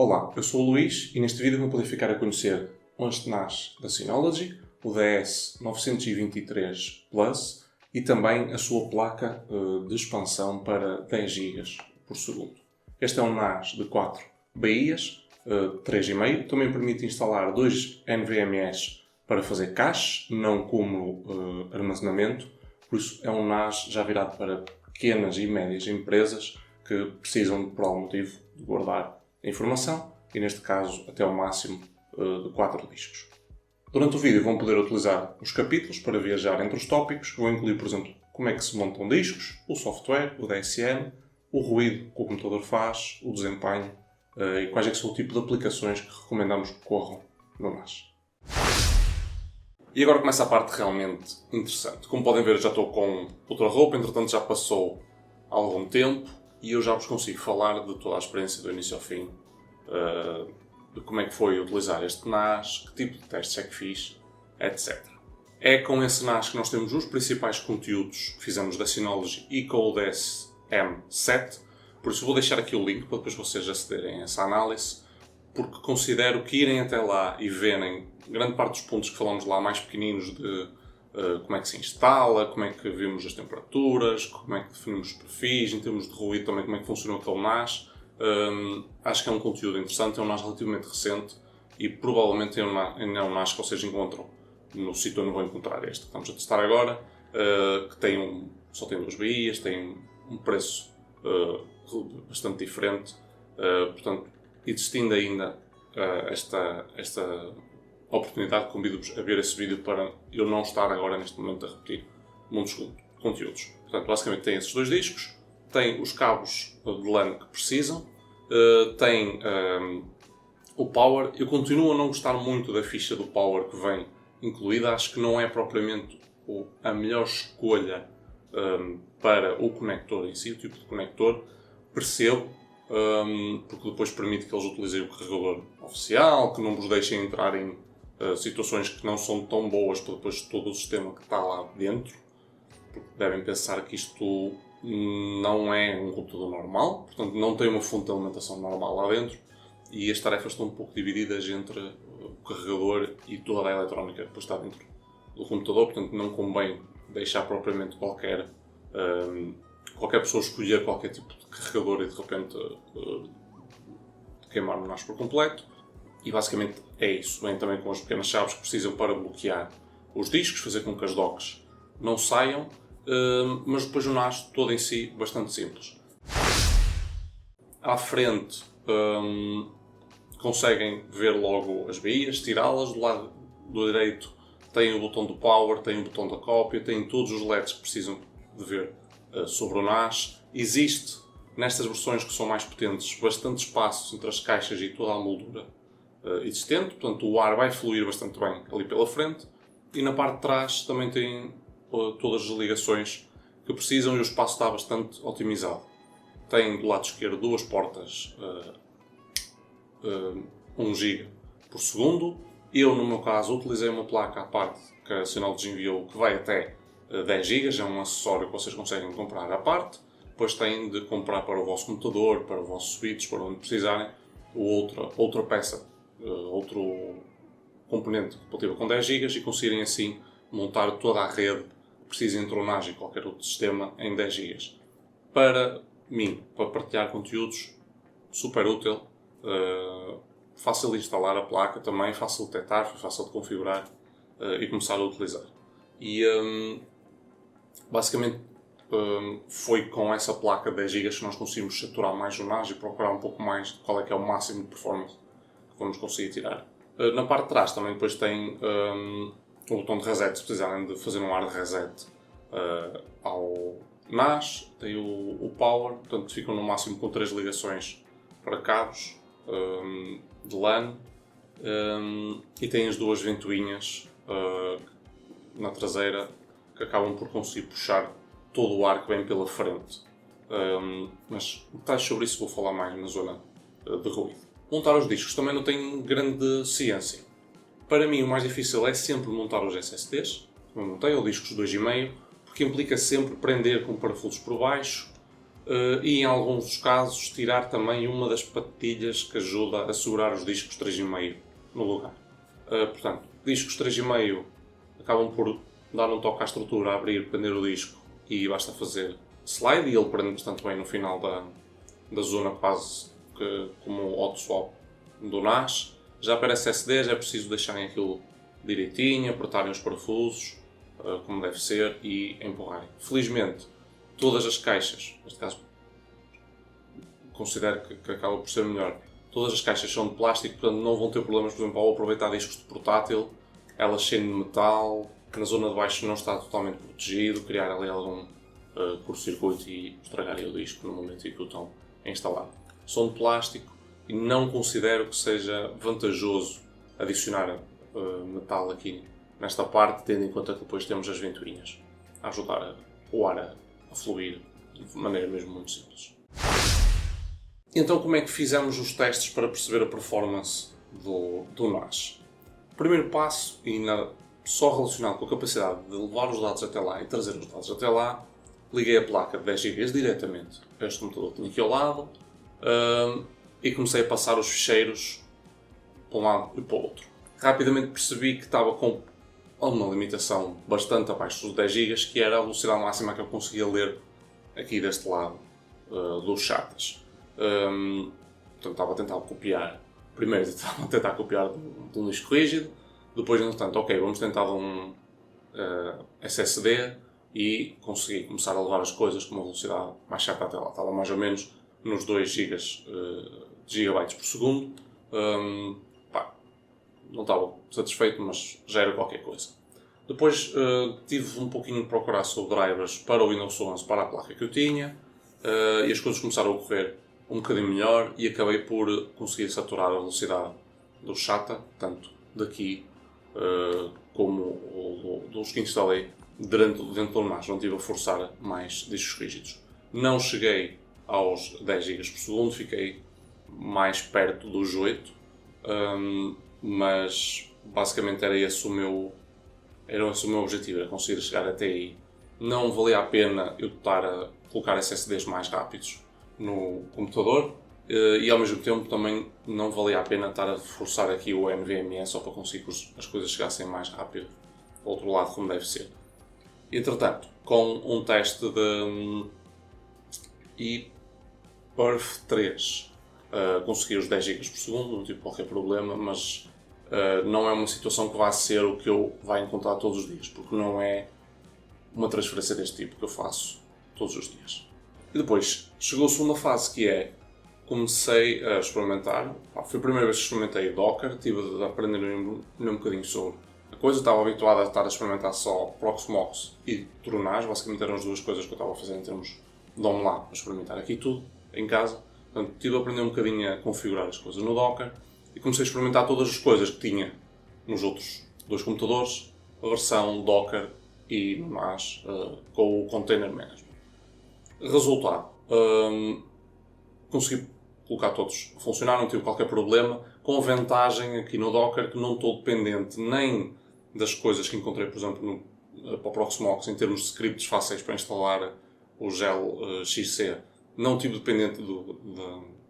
Olá, eu sou o Luís e neste vídeo vou poder ficar a conhecer este NAS da Synology, o DS923 Plus e também a sua placa de expansão para 10 GB por segundo. Este é um NAS de 4 baías, 3,5, também permite instalar 2 NVMEs para fazer cache, não como armazenamento, por isso é um NAS já virado para pequenas e médias empresas que precisam, por algum motivo, de guardar a informação e, neste caso, até ao máximo de 4 discos. Durante o vídeo vão poder utilizar os capítulos para viajar entre os tópicos. Vou incluir, por exemplo, como é que se montam discos, o software, o DSM, o ruído que o computador faz, o desempenho e quais é que são o tipo de aplicações que recomendamos que corram no NAS. E agora começa a parte realmente interessante. Como podem ver, já estou com outra roupa, entretanto já passou algum tempo e eu já vos consigo falar de toda a experiência do início ao fim, de como é que foi utilizar este NAS, que tipo de testes é que fiz, etc. É com esse NAS que nós temos os principais conteúdos que fizemos da Synology e com o DSM-7, por isso vou deixar aqui o link para depois vocês acederem a essa análise, porque considero que irem até lá e verem grande parte dos pontos que falamos lá mais pequeninos de como é que se instala, como é que vimos as temperaturas, como é que definimos os perfis, em termos de ruído também como é que funciona aquele NAS. Acho que é um conteúdo interessante, é um NAS relativamente recente e provavelmente ainda é um NAS que vocês encontram no sítio onde vão encontrar este que estamos a testar agora, que tem só tem 2 baías, tem um preço bastante diferente, portanto, existindo ainda esta oportunidade, convido-vos a ver esse vídeo para eu não estar agora neste momento a repetir muitos conteúdos. Portanto, basicamente tem esses 2 discos, tem os cabos de LAN que precisam, tem o power. Eu continuo a não gostar muito da ficha do power que vem incluída, acho que não é propriamente a melhor escolha para o conector em si, o tipo de conector, percebo, porque depois permite que eles utilizem o carregador oficial, que não vos deixem entrar em situações que não são tão boas para depois todo o sistema que está lá dentro, porque devem pensar que isto não é um computador normal, portanto não tem uma fonte de alimentação normal lá dentro e as tarefas estão um pouco divididas entre o carregador e toda a eletrónica que depois está dentro do computador, portanto não convém deixar propriamente qualquer pessoa escolher qualquer tipo de carregador e de repente queimar o NAS por completo. E basicamente é isso. Vem também com as pequenas chaves que precisam para bloquear os discos, fazer com que as docks não saiam, mas depois o NAS todo em si bastante simples. À frente conseguem ver logo as baías, tirá-las. Do lado do direito tem o botão do power, tem o botão da cópia, tem todos os LEDs que precisam de ver sobre o NAS. Existe, nestas versões que são mais potentes, bastante espaço entre as caixas e toda a moldura existente, portanto o ar vai fluir bastante bem ali pela frente e na parte de trás também tem todas as ligações que precisam e o espaço está bastante otimizado. Tem do lado esquerdo 2 portas 1 GB por segundo. Eu, no meu caso, utilizei uma placa à parte que a Synology enviou que vai até 10 GB, é um acessório que vocês conseguem comprar à parte. Depois têm de comprar para o vosso computador, para o vosso switch, para onde precisarem, outra peça, outro componente compatível com 10 GB e conseguirem assim montar toda a rede que precisa entre o NAS e qualquer outro sistema em 10 GB. Para mim, para partilhar conteúdos, super útil, fácil de instalar a placa também, fácil de detectar, fácil de configurar e começar a utilizar. E basicamente foi com essa placa de 10 GB que nós conseguimos saturar mais o NAS e procurar um pouco mais de qual é que é o máximo de performance que vamos conseguir tirar. Na parte de trás também depois tem o botão de reset, se precisarem de fazer um hard reset ao NAS. Tem o power, portanto ficam no máximo com 3 ligações para cabos de LAN e tem as 2 ventoinhas na traseira que acabam por conseguir puxar todo o ar que vem pela frente. Mas detalhes sobre isso vou falar mais na zona de ruído. Montar os discos também não tem grande ciência. Para mim o mais difícil é sempre montar os SSDs, como eu montei, ou discos 2,5, porque implica sempre prender com parafusos por baixo, e em alguns dos casos tirar também uma das patilhas que ajuda a segurar os discos 3,5 no lugar. Portanto, discos 3,5 acabam por dar um toque à estrutura, abrir, prender o disco e basta fazer slide e ele prende bastante bem no final da zona, quase que como o auto swap do NAS. Já para SSDs é preciso deixarem aquilo direitinho, apertarem os parafusos como deve ser e empurrarem. Felizmente todas as caixas, neste caso considero que acaba por ser melhor, todas as caixas são de plástico, portanto não vão ter problemas, por exemplo, ao aproveitar discos de portátil, elas sendo de metal, na zona de baixo não está totalmente protegido, criar ali algum curto-circuito e estragarem o disco no momento em que o estão a instalar. São de plástico e não considero que seja vantajoso adicionar metal aqui nesta parte, tendo em conta que depois temos as ventoinhas a ajudar o ar a fluir de maneira mesmo muito simples. Então, como é que fizemos os testes para perceber a performance do NAS? O primeiro passo, e só relacionado com a capacidade de levar os dados até lá e trazer os dados até lá, liguei a placa de 10 GB diretamente a este computador que tinha aqui ao lado e comecei a passar os ficheiros para um lado e para o outro. Rapidamente percebi que estava com uma limitação bastante abaixo dos 10 GB, que era a velocidade máxima que eu conseguia ler aqui deste lado dos chatas. Portanto, estava a tentar copiar. Primeiro estava a tentar copiar de um disco rígido, depois, entretanto, ok, vamos tentar de um SSD e consegui começar a levar as coisas com uma velocidade mais chata até lá. Estava mais ou menos nos 2 GB por segundo. Não estava satisfeito, mas já era qualquer coisa. Depois tive um pouquinho de procurar sobre drivers para o Windows 11 para a placa que eu tinha e as coisas começaram a correr um bocadinho melhor e acabei por conseguir saturar a velocidade do SATA, tanto daqui como dos que instalei dentro do NAS. Não estive a forçar mais discos rígidos. Não cheguei aos 10 GB por segundo, fiquei mais perto dos 8, mas basicamente era esse o meu objetivo, era conseguir chegar até aí. Não valia a pena eu estar a colocar SSDs mais rápidos no computador e ao mesmo tempo também não valia a pena estar a forçar aqui o NVMe só para conseguir que as coisas chegassem mais rápido ao outro lado como deve ser. Entretanto, com um teste de ePerf 3 consegui os 10 GB por segundo, não tive qualquer problema, mas não é uma situação que vá ser o que eu vá encontrar todos os dias, porque não é uma transferência deste tipo que eu faço todos os dias. E depois chegou a segunda fase, que é comecei a experimentar. Foi a primeira vez que experimentei Docker, tive a aprender um bocadinho sobre a coisa. Estava habituado a estar a experimentar só Proxmox e Tronage, basicamente eram as duas coisas que eu estava a fazer em termos de online, a experimentar aqui tudo em casa. Portanto, tive a aprender um bocadinho a configurar as coisas no Docker e comecei a experimentar todas as coisas que tinha nos outros dois computadores, a versão Docker e no NAS com o Container Management. Resultado, consegui colocar todos a funcionar, não tive qualquer problema, com a vantagem aqui no Docker que não estou dependente nem das coisas que encontrei, por exemplo, para o Proxmox, em termos de scripts fáceis para instalar o Gel XC, não estive dependente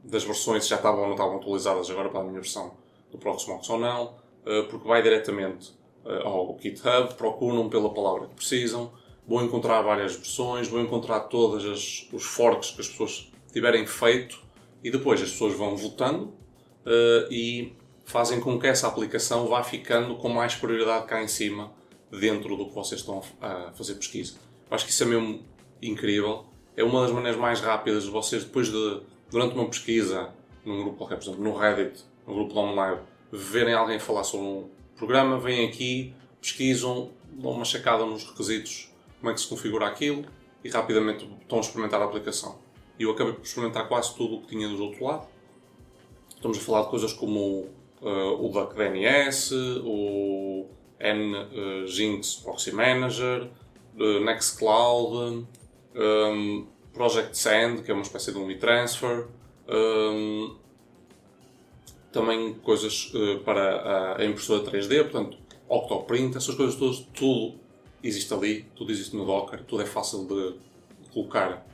das versões, se já estavam ou não estavam atualizadas agora para a minha versão do Proxmox ou não, porque vai diretamente ao GitHub, procuram pela palavra que precisam, vão encontrar várias versões, vão encontrar todos os forks que as pessoas tiverem feito e depois as pessoas vão votando e fazem com que essa aplicação vá ficando com mais prioridade cá em cima dentro do que vocês estão a fazer pesquisa. Eu acho que isso é mesmo incrível. É uma das maneiras mais rápidas de vocês, depois durante uma pesquisa, num grupo qualquer, por exemplo, no Reddit, no grupo da OnLive, verem alguém falar sobre um programa, vêm aqui, pesquisam, dão uma checada nos requisitos, como é que se configura aquilo e rapidamente estão a experimentar a aplicação. E eu acabei por experimentar quase tudo o que tinha do outro lado. Estamos a falar de coisas como o DuckDNS, o Nginx Proxy Manager, Nextcloud, Project Sand, que é uma espécie de um e-transfer, também coisas para a impressora 3D, portanto, Octoprint, essas coisas todas, tudo existe ali, tudo existe no Docker, tudo é fácil de colocar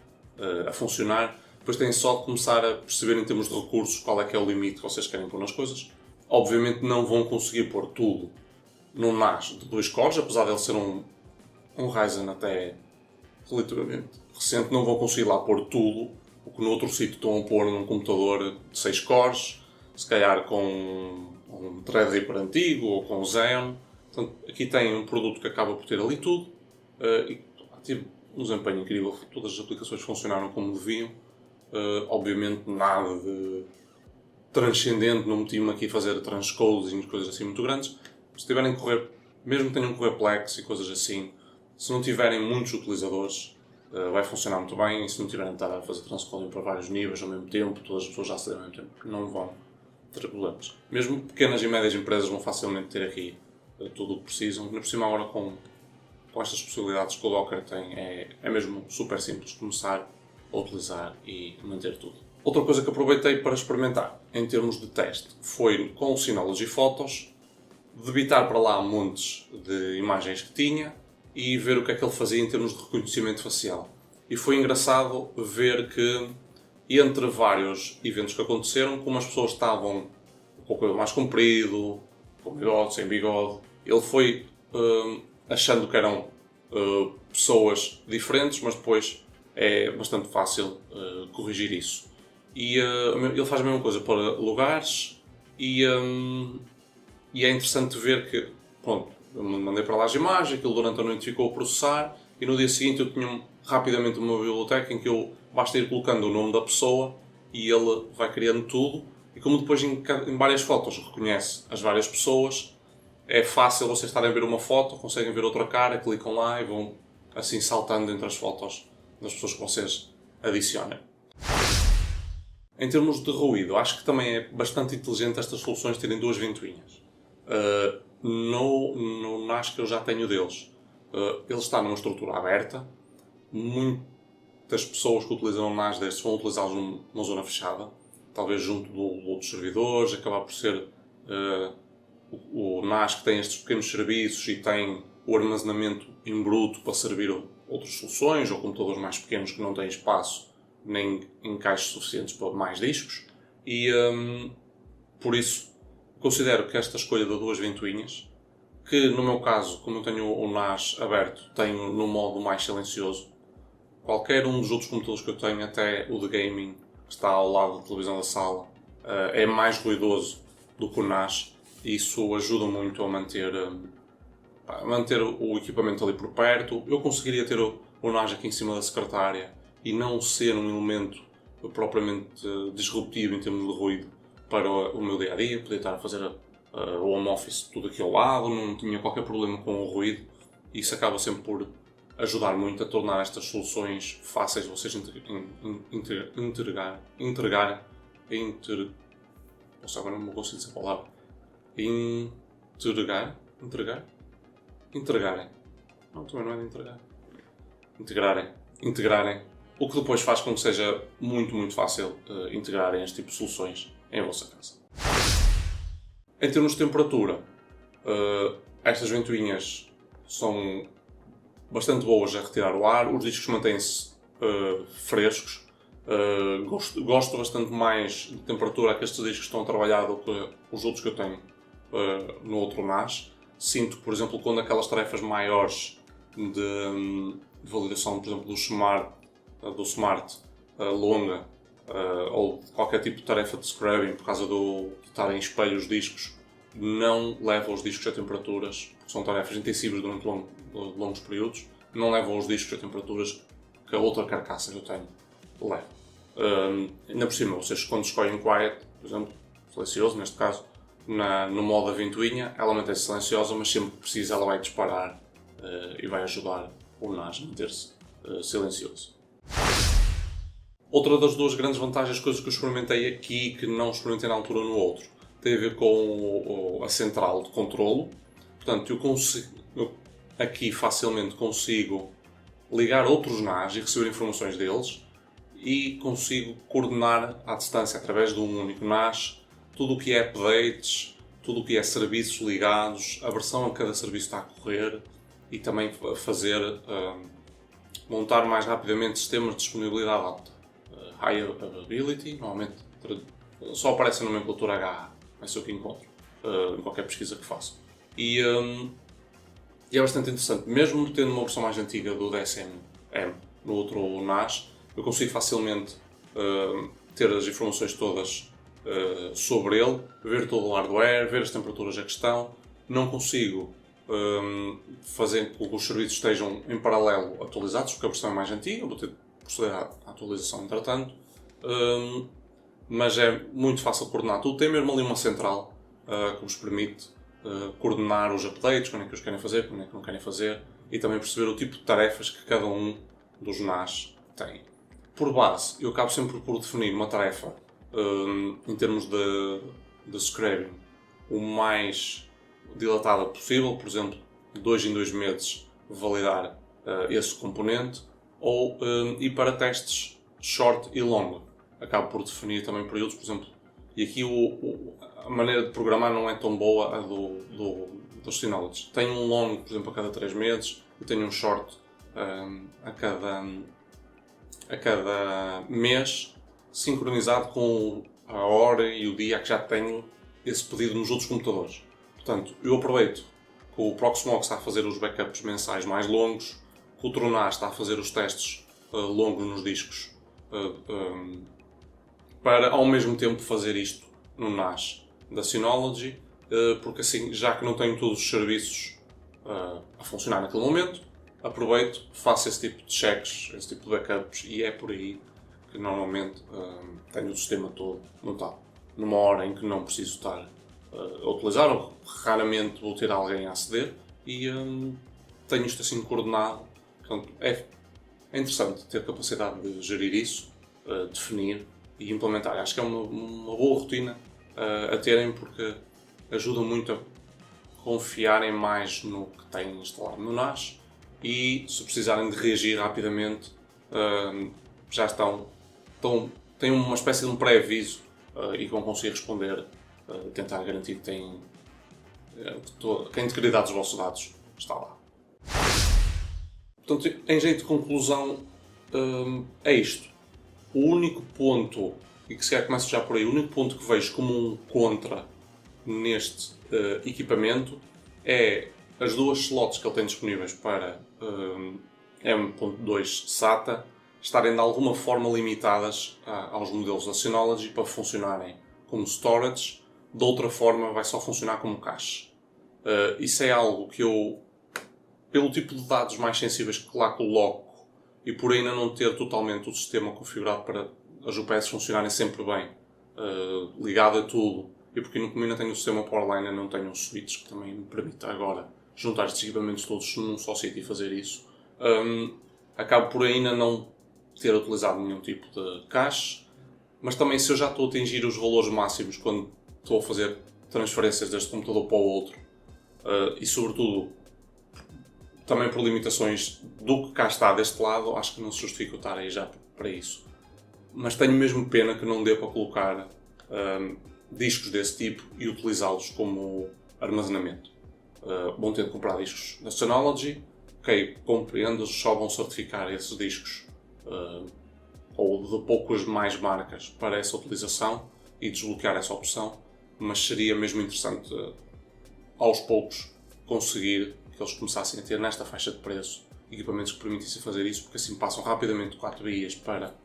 a funcionar. Depois têm só de começar a perceber em termos de recursos qual é que é o limite que vocês querem pôr nas coisas. Obviamente não vão conseguir pôr tudo num NAS de 2 cores, apesar de ele ser um Ryzen até relativamente recente, não vão conseguir lá pôr tudo o que no outro sítio estão a pôr num computador de 6 cores, se calhar com um Threadripper antigo ou com Xeon. Portanto, aqui tem um produto que acaba por ter ali tudo e tive um desempenho incrível, todas as aplicações funcionaram como deviam. Obviamente nada de transcendente, não meti-me aqui a fazer transcodes e coisas assim muito grandes. Se tiverem que correr, mesmo que tenham que correr Plex e coisas assim, se não tiverem muitos utilizadores, vai funcionar muito bem. E se não tiverem de estar a fazer transcoding para vários níveis ao mesmo tempo, todas as pessoas já acedem ao mesmo tempo, não vão ter problemas. Mesmo pequenas e médias empresas vão facilmente ter aqui tudo o que precisam. Ainda por cima agora com estas possibilidades que o Docker tem, é mesmo super simples começar a utilizar e manter tudo. Outra coisa que aproveitei para experimentar em termos de teste foi com o Synology Photos, debitar para lá montes de imagens que tinha e ver o que é que ele fazia em termos de reconhecimento facial. E foi engraçado ver que, entre vários eventos que aconteceram, como as pessoas estavam com o cabelo mais comprido, com bigode, sem bigode, ele foi achando que eram pessoas diferentes, mas depois é bastante fácil corrigir isso. E ele faz a mesma coisa para lugares e é interessante ver que, pronto, eu mandei para lá as imagens, aquilo durante a noite ficou a processar e no dia seguinte eu tinha rapidamente uma biblioteca em que eu basta ir colocando o nome da pessoa e ele vai criando tudo. E como depois em várias fotos reconhece as várias pessoas, é fácil vocês estarem a ver uma foto, conseguem ver outra cara, clicam lá e vão assim saltando entre as fotos das pessoas que vocês adicionem. Em termos de ruído, acho que também é bastante inteligente estas soluções terem 2 ventoinhas. No NAS que eu já tenho deles, ele está numa estrutura aberta. Muitas pessoas que utilizam o NAS destes vão utilizá-los numa zona fechada, talvez junto de outros servidores, acabar por ser o NAS que tem estes pequenos serviços e tem o armazenamento em bruto para servir outras soluções ou computadores mais pequenos que não têm espaço nem encaixes suficientes para mais discos e por isso considero que esta escolha de 2 ventoinhas, que no meu caso, como eu tenho o NAS aberto, tenho no modo mais silencioso. Qualquer um dos outros computadores que eu tenho, até o de gaming, que está ao lado da televisão da sala, é mais ruidoso do que o NAS e isso ajuda muito a manter o equipamento ali por perto. Eu conseguiria ter o NAS aqui em cima da secretária e não ser um elemento propriamente disruptivo em termos de ruído para o meu dia-a-dia, poder estar a fazer o home office tudo aqui ao lado, não tinha qualquer problema com o ruído. Isso acaba sempre por ajudar muito a tornar estas soluções fáceis de vocês Nossa, agora não consigo dizer a palavra. Integrarem. Não, também não é de entregar. Integrarem. O que depois faz com que seja muito, muito fácil integrarem este tipo de soluções em vossa casa. Em termos de temperatura, estas ventoinhas são bastante boas a retirar o ar, os discos mantêm-se frescos. Gosto bastante mais de temperatura que estes discos estão a trabalhar do que os outros que eu tenho no outro NAS. Sinto que, por exemplo, quando aquelas tarefas maiores de validação, por exemplo, do Smart longa, ou qualquer tipo de tarefa de scrubbing, por causa de estar em espelho os discos, não levam os discos a temperaturas, porque são tarefas intensivas durante longos períodos, não levam os discos a temperaturas que a outra carcaça que eu tenho leva. Ainda por cima, vocês quando escolhem Quiet, por exemplo, silencioso neste caso, no modo da ventoinha, ela mantém-se silenciosa, mas sempre que precisa ela vai disparar e vai ajudar o NAS a manter-se silencioso. Outra das 2 grandes vantagens, coisas que eu experimentei aqui que não experimentei na altura no outro, tem a ver com a central de controlo. Portanto, eu aqui facilmente consigo ligar outros NAS e receber informações deles e consigo coordenar à distância, através de um único NAS, tudo o que é updates, tudo o que é serviços ligados, a versão a que cada serviço está a correr e também fazer montar mais rapidamente sistemas de disponibilidade alta. High Availability, normalmente só aparece a nomenclatura HA, é isso que encontro em qualquer pesquisa que faço. E é bastante interessante, mesmo tendo uma versão mais antiga do DSM-M no outro NAS, eu consigo facilmente ter as informações todas sobre ele, ver todo o hardware, ver as temperaturas a questão. Não consigo fazer com que os serviços estejam em paralelo atualizados, porque a versão é mais antiga, vou ter de proceder à atualização entretanto, mas é muito fácil coordenar tudo. Tem mesmo ali uma central que vos permite coordenar os updates, quando é que os querem fazer, quando é que não querem fazer, e também perceber o tipo de tarefas que cada um dos NAS tem. Por base, eu acabo sempre por definir uma tarefa em termos de scrubbing o mais dilatada possível, por exemplo, de 2 em 2 meses validar esse componente, ou ir para testes short e long. Acabo por definir também períodos, por exemplo, e aqui a maneira de programar não é tão boa a dos Synology. Tenho um long, por exemplo, a cada 3 meses, e tenho um short a cada mês, sincronizado com a hora e o dia que já tenho esse pedido nos outros computadores. Portanto, eu aproveito que o Proxmox está a fazer os backups mensais mais longos, que o Tronas está a fazer os testes longos nos discos, para ao mesmo tempo fazer isto no NAS da Synology, porque assim, já que não tenho todos os serviços a funcionar naquele momento, aproveito, faço esse tipo de checks, esse tipo de backups, e é por aí que normalmente tenho o sistema todo montado. Numa hora em que não preciso estar a utilizar, ou raramente vou ter alguém a aceder, e tenho isto assim coordenado. Portanto, é interessante ter capacidade de gerir isso, definir e implementar. Acho que é uma boa rotina a terem, porque ajuda muito a confiarem mais no que têm instalado no NAS, e se precisarem de reagir rapidamente, já têm uma espécie de um pré-aviso e vão conseguir responder, tentar garantir que a integridade dos vossos dados está lá. Portanto, em jeito de conclusão, é isto. O único ponto, e que se calhar começo já por aí, o único ponto que vejo como um contra neste equipamento é as duas slots que ele tem disponíveis para M.2 SATA estarem de alguma forma limitadas aos modelos da Synology para funcionarem como storage. De outra forma vai só funcionar como cache. Isso é algo que eu, pelo tipo de dados mais sensíveis que lá coloco, e por ainda não ter totalmente o sistema configurado para as UPS funcionarem sempre bem, ligado a tudo, e porque como ainda tenho o sistema Powerline, não tenho um switch que também me permita agora juntar estes equipamentos todos num só sítio e fazer isso, acabo por ainda não ter utilizado nenhum tipo de cache, mas também se eu já estou a atingir os valores máximos quando estou a fazer transferências deste computador para o outro, e sobretudo também por limitações do que cá está deste lado, acho que não se justifica estar aí já para isso. Mas tenho mesmo pena que não dê para colocar discos desse tipo e utilizá-los como armazenamento. Vão ter de comprar discos da Synology, ok, compreendo, eles só vão certificar esses discos ou de poucas mais marcas para essa utilização e desbloquear essa opção, mas seria mesmo interessante aos poucos conseguir que eles começassem a ter nesta faixa de preço equipamentos que permitissem fazer isso, porque assim passam rapidamente de 4 baías para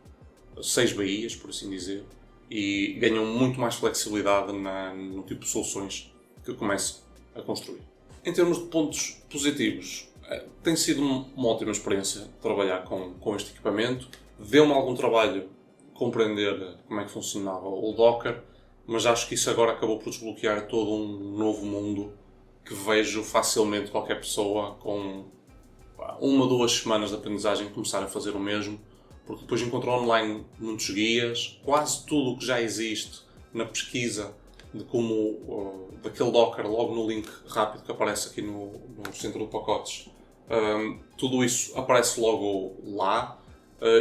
6 baías, por assim dizer, e ganham muito mais flexibilidade no tipo de soluções que eu começo a construir. Em termos de pontos positivos, tem sido uma ótima experiência trabalhar com este equipamento. Deu-me algum trabalho compreender como é que funcionava o Docker, mas acho que isso agora acabou por desbloquear todo um novo mundo que vejo facilmente qualquer pessoa com 1 ou 2 semanas de aprendizagem começar a fazer o mesmo, porque depois encontrou online muitos guias, quase tudo o que já existe na pesquisa de como daquele Docker, logo no link rápido que aparece aqui no centro de pacotes, tudo isso aparece logo lá,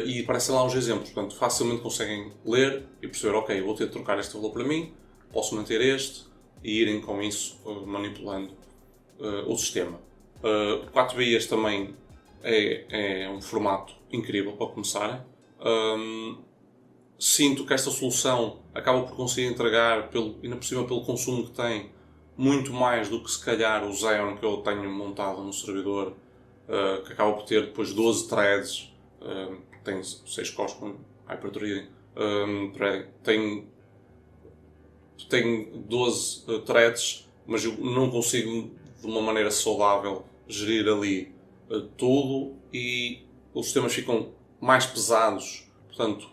e aparecem lá uns exemplos, portanto facilmente conseguem ler e perceber, ok, vou ter de trocar este valor para mim, posso manter este, e irem com isso manipulando o sistema. 4 baías também é um formato incrível para começarem. Sinto que esta solução acaba por conseguir entregar, ainda por cima pelo consumo que tem, muito mais do que se calhar o Xeon que eu tenho montado no servidor, que acaba por ter depois 12 threads, tem 6 cores com hyperthreading, tem 12 threads, mas eu não consigo de uma maneira saudável gerir ali tudo e os sistemas ficam mais pesados, portanto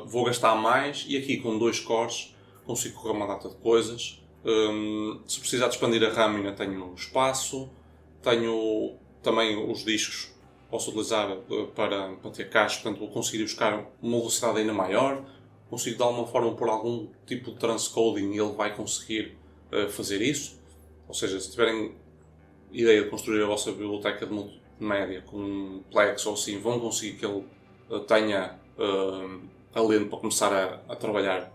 vou gastar mais e aqui com 2 cores consigo correr uma data de coisas. Se precisar de expandir a RAM ainda tenho espaço, tenho também os discos, posso utilizar para ter cache, portanto vou conseguir buscar uma velocidade ainda maior, consigo de alguma forma pôr algum tipo de transcoding e ele vai conseguir fazer isso. Ou seja, se tiverem ideia de construir a vossa biblioteca de multimédia com um Plex ou assim, vão conseguir que ele tenha alento para começar a trabalhar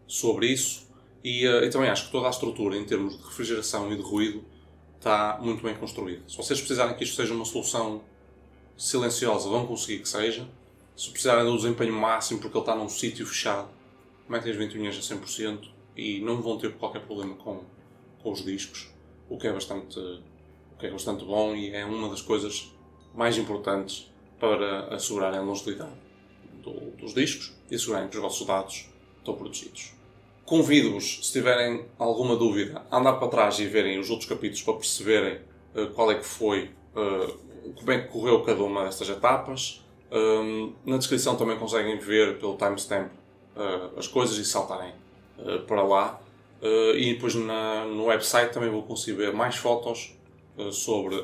sobre isso. E também acho que toda a estrutura em termos de refrigeração e de ruído está muito bem construída. Se vocês precisarem que isto seja uma solução silenciosa, vão conseguir que seja. Se precisarem do desempenho máximo porque ele está num sítio fechado, metem as ventoinhas a 100% e não vão ter qualquer problema com os discos, o que é bastante bom e é uma das coisas mais importantes para assegurarem a longevidade dos discos e assegurarem que os vossos dados estão protegidos. Convido-vos, se tiverem alguma dúvida, a andar para trás e verem os outros capítulos para perceberem qual é que foi, como é que correu cada uma destas etapas. Na descrição também conseguem ver pelo timestamp as coisas e saltarem para lá. E depois no website também vou conseguir ver mais fotos sobre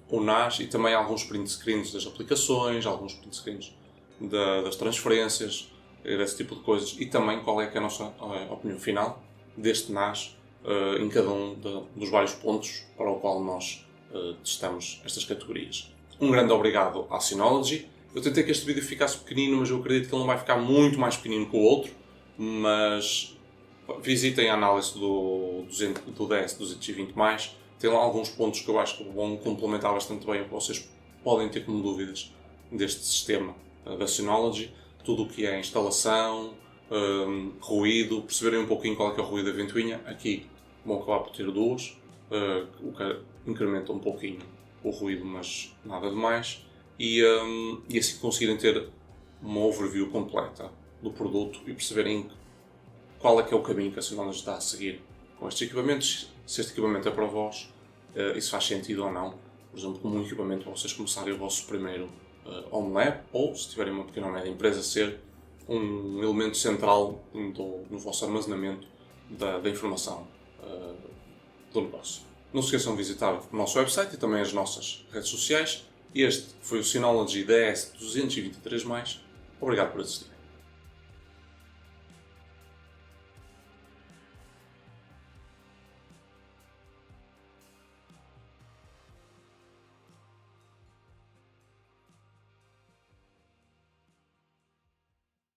o NAS e também alguns print screens das aplicações, alguns print screens das transferências, desse tipo de coisas, e também qual é que é a nossa opinião final deste NAS em cada um dos vários pontos para o qual nós testamos estas categorias. Um grande obrigado à Synology. Eu tentei que este vídeo ficasse pequenino, mas eu acredito que ele não vai ficar muito mais pequenino que o outro, mas visitem a análise do DS220+, tem lá alguns pontos que eu acho que vão complementar bastante bem o que vocês podem ter como dúvidas deste sistema da Synology. Tudo o que é instalação, ruído, perceberem um pouquinho qual é que é o ruído da ventoinha. Aqui vão acabar por ter duas, o que incrementa um pouquinho o ruído, mas nada de mais. E assim conseguirem ter uma overview completa do produto e perceberem qual é que é o caminho que a Synology está a seguir com estes equipamentos, se este equipamento é para vós, e se faz sentido ou não, por exemplo, como um equipamento para vocês começarem o vosso primeiro home lab, ou se tiverem uma pequena ou média empresa, ser um elemento central no vosso armazenamento da informação do negócio. Não se esqueçam de visitar o nosso website e também as nossas redes sociais. Este foi o Synology DS223+. Obrigado por assistir.